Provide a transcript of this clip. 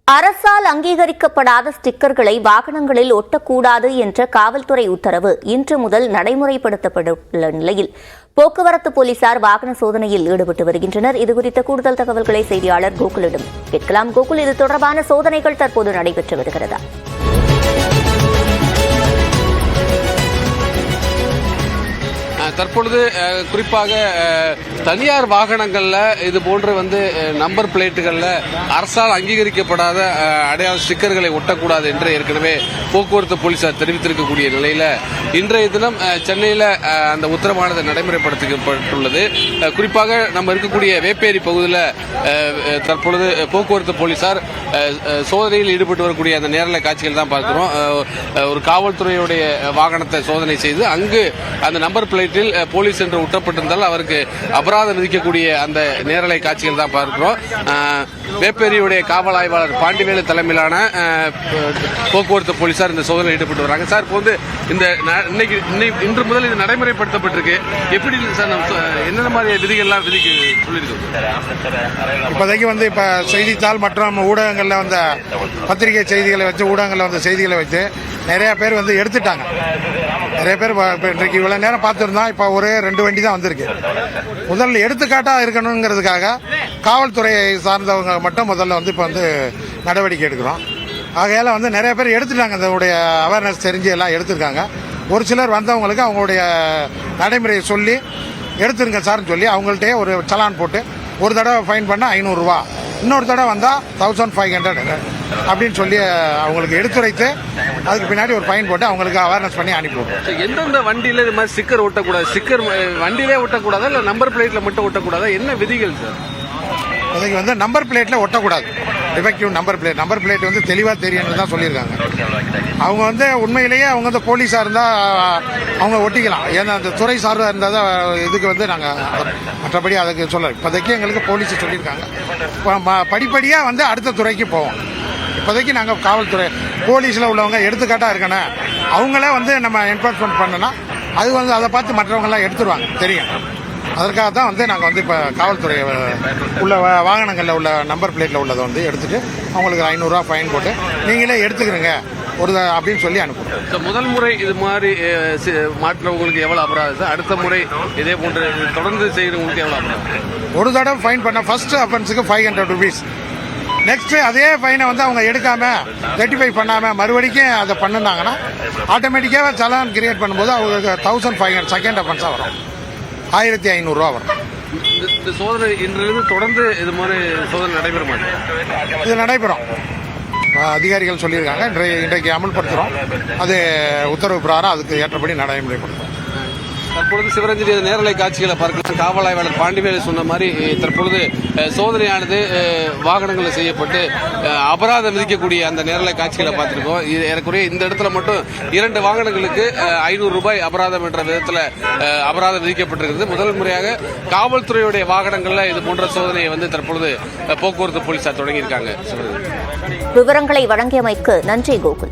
அரசால் அங்கீகரிக்கப்படாத ஸ்டிக்கர்களை வாகனங்களில் ஒட்டக்கூடாது என்ற காவல்துறை உத்தரவு இன்று முதல் நடைமுறைப்படுத்தப்பட்டுள்ள நிலையில் போக்குவரத்து போலீசார் வாகன சோதனையில் ஈடுபட்டு வருகின்றனர். இதுகுறித்த கூடுதல் தகவல்களை செய்தியாளர் கோகுலிடம் கேட்கலாம். கோகுல், இது தொடர்பான சோதனைகள் தற்போது நடைபெற்று வருகிறதா? தற்பொழுது குறிப்பாக தனியார் வாகனங்களில் இது போன்ற நம்பர் பிளேட்டுகளில் அரசால் அங்கீகரிக்கப்படாத அடையாள ஸ்டிக்கர்களை ஒட்டக்கூடாது என்று ஏற்கனவே போக்குவரத்து போலீசார் தெரிவித்திருக்கக்கூடிய நிலையில் இன்றைய தினம் சென்னையில் அந்த உத்தரவானது நடைமுறைப்படுத்தப்பட்டுள்ளது. குறிப்பாக நம்ம இருக்கக்கூடிய வேப்பேரி பகுதியில் தற்பொழுது போக்குவரத்து போலீசார் சோதனையில் ஈடுபட்டு வரக்கூடிய அந்த நேரலை காட்சிகள் தான் பார்க்கிறோம். ஒரு காவல்துறையுடைய வாகனத்தை சோதனை செய்து அங்கு அந்த நம்பர் பிளேட்டில் போலீஸ் என்று ஒட்டப்பட்டிருந்தால் அவருக்கு அபராதம் விதிக்கக்கூடிய அந்த நேரலை காட்சிகள் தான் பார்க்கிறோம். வேப்பேரியுடைய காவல் ஆய்வாளர் பாண்டிவேலு தலைமையிலான போக்குவரத்து போலீசார் இந்த சோதனையில் ஈடுபட்டு வராங்க. சார், இப்போ இந்த இன்று முதல் இது நடைமுறைப்படுத்தப்பட்டிருக்கு. எப்படி சார் என்னென்ன மாதிரி விதிகள்லாம் விதிக்க சொல்லியிருக்கோம்? இப்போதைக்கு இப்ப செய்தித்தாள் மற்றும் ஊடகங்கள்ல வந்த பத்திரிகை செய்திகளை வச்சு ஊடகங்கள்ல வந்த செய்திகளை வச்சு நிறைய பேர் எடுத்துட்டாங்க. நிறைய பேர் இன்றைக்கு இவ்வளவு நேரம் பார்த்துருந்தோம். இப்போ ஒரு 2 வண்டி தான் வந்திருக்கு. முதல்ல எடுத்துக்காட்டா இருக்கணுங்கிறதுக்காக காவல்துறையை சார்ந்தவங்க மட்டும் முதல்ல இப்போ நடவடிக்கை எடுக்கிறோம். ஆகையால நிறைய பேர் எடுத்துட்டாங்க. அதோடைய அவேர்னஸ் தெரிஞ்சு எல்லாம் எடுத்திருக்காங்க. ஒரு சிலர் வந்தவங்களுக்கு அவங்களுடைய நடைமுறையை சொல்லி எடுத்துருங்க சார்னு சொல்லி அவங்கள்ட்டே ஒரு சலான் போட்டு ஒரு தடவை ஃபைன் பண்ண 500 ரூபா, இன்னொரு தடவை வந்தால் 1500 அப்படின்னு சொல்லி அவங்களுக்கு எடுத்துரைத்து அதுக்கு பின்னாடி ஒரு ஃபைன் போட்டு அவங்களுக்கு அவேர்னஸ் பண்ணி அனுப்பிவிடுவோம். எந்தெந்த வண்டியில இது மாதிரி ஸ்டிக்கர் ஒட்டக்கூடாது? ஸ்டிக்கர் வண்டியிலே ஒட்டக்கூடாதா இல்லை நம்பர் பிளேட்ல மட்டும் ஒட்டக்கூடாதா? என்ன விதிகள் சார்? அதுக்கு நம்பர் பிளேட்ல ஒட்டக்கூடாது. டிஃபெக்டிவ் நம்பர் பிளேட் தெளிவாக தெரியும்னு தான் சொல்லியிருக்காங்க. அவங்க உண்மையிலேயே அவங்க போலீஸாக இருந்தால் அவங்க ஒட்டிக்கலாம். ஏன்னா அந்த துறை சார்பாக இருந்தால் தான் இதுக்கு நாங்கள் மற்றபடி அதுக்கு சொல்ல இப்போதைக்கு எங்களுக்கு போலீஸ் சொல்லியிருக்காங்க. படிப்படியாக அடுத்த துறைக்கு போவோம். இப்போதைக்கு நாங்கள் காவல்துறை போலீஸில் உள்ளவங்க எடுத்துக்காட்டாக இருக்கணும். அவங்களே நம்ம என்ஃபோர்ஸ்மெண்ட் பண்ணனா அது அதை பார்த்து மற்றவங்கெல்லாம் எடுத்துருவாங்க, தெரியும். அதற்காக தான் நாங்கள் இப்போ காவல்துறை உள்ள வாகனங்களில் உள்ள நம்பர் பிளேட்டில் உள்ளதை எடுத்துட்டு அவங்களுக்கு 500 ரூபா ஃபைன் போட்டு நீங்களே எடுத்துக்கிறீங்க அப்படின்னு சொல்லி அனுப்புவோம். முதல் முறை இது மாதிரி மாற்றவங்களுக்கு எவ்வளவு அபராதம்? அடுத்த முறை இதே போன்று தொடர்ந்து செய்யறவங்களுக்கு எவ்வளவு அபராதம்? ஒரு தடவை ஃபைன் பண்ண ஃபர்ஸ்ட் அஃபென்ஸுக்கு 500 rupees. நெக்ஸ்ட் அதே ஃபைனை அவங்க எடுக்காம ரெட்டிஃபை பண்ணாம மறுபடிக்கும் அதை பண்ணினாங்கன்னா ஆட்டோமேட்டிக்காக சலான் கிரியேட் பண்ணும்போது அவங்களுக்கு 1500 செகண்ட் அஃபென்ஸா வரும். 1500 ரூபா வரும். இந்த சோதனை இன்றிலிருந்து தொடர்ந்து இது மாதிரி சோதனை நடைபெற மாட்டேன். இது நடைபெறும். அதிகாரிகள் சொல்லியிருக்காங்க. இன்றைக்கு அமல்படுத்துகிறோம். அது உத்தரவு பிரகாரம் அதுக்கு ஏற்றபடி நடைமுறைப்படுத்தும். தற்பொழுது சிவரஞ்சனி நேரலை காட்சிகளை பார்க்கலாம். காவல் ஆய்வாளர் பாண்டிவேலு சொன்ன மாதிரி தற்பொழுது சோதனையானது வாகனங்களில் செய்யப்பட்டு அபராதம் விதிக்கக்கூடிய அந்த நேரலை காட்சிகளை பார்த்திருக்கோம். ஏறக்குறைய இந்த இடத்துல மட்டும் 2 வாகனங்களுக்கு 500 ரூபாய் அபராதம் என்ற விதத்தில் அபராதம் விதிக்கப்பட்டிருக்கிறது. முதல் முறையாக காவல்துறையுடைய வாகனங்களில் இது போன்ற சோதனையை தற்பொழுது போக்குவரத்து போலீசார் தொடங்கியிருக்காங்க. விவரங்களை வழங்கியமைக்கு நன்றி கோகுல்.